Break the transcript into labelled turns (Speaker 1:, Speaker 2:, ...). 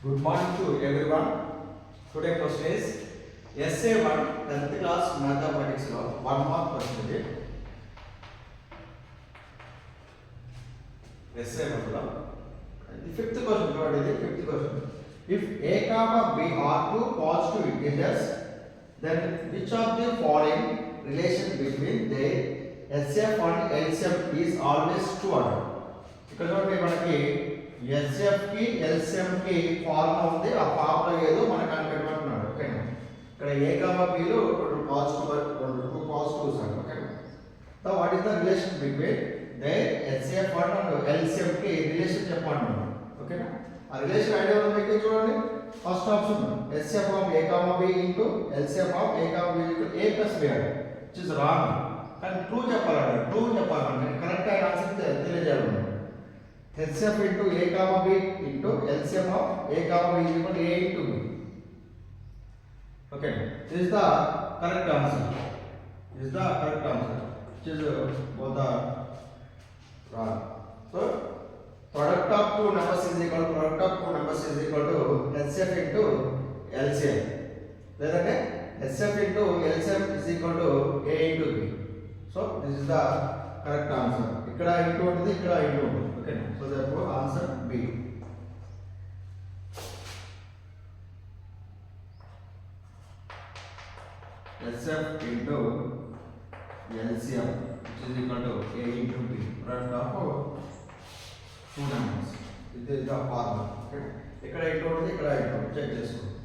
Speaker 1: Good morning to everyone. Today question is Essay 1 10th class mathematics lo 1 mark question ఇది. Essay 1 lo the fifth question చూడండి, ఇది fifth question. If a comma b are two positive integers, then which of the following relation between their SF and LCM is always true అన్నాడు. ఇక్కడ చూడండి మనకి SF కి LCM కి formula ఉంది, ఆ ఫార్ములా ఏదో మనకు కనిపెట్టమంటున్నాడు. ఓకేనా, ఇక్కడ a కామా b లో రెండు పాజిటివ్స్ అండి. ఓకేనా, so what is the relation between their SF and LCM కి రిలేషన్ చెప్పమంటున్నాడు. ఓకేనా, ఆ రిలేషన్ ఐడియా ఉందా మీకు? చూడండి, first option SF of a comma b into LCM of a comma b into a plus b అండి, విచ్ ఇస్ రాంగ్. కానీ true చెప్పాలంటే కరెక్ట్ అయిన ఆన్సర్ తెలియజేయాలన్నమాట. HCF into a comma b into LCM of a comma b is equal to a into b. Okay, this is the correct answer. This is the correct answer, which is both are wrong. So product of two numbers is equal to HCF into LCM. లేదంటే HCF into LCM is equal to a into b. So this is the correct answer. ఇక్కడ into ఉంటుంది, ఇక్కడ into ఉంటుంది. Okay, so therefore answer B. SF into LCM, which is equal to A into B. Product of two numbers. This is the formula. Okay, ఇక్కడ into ఉంటుంది, ఇక్కడ into check చేసుకోండి.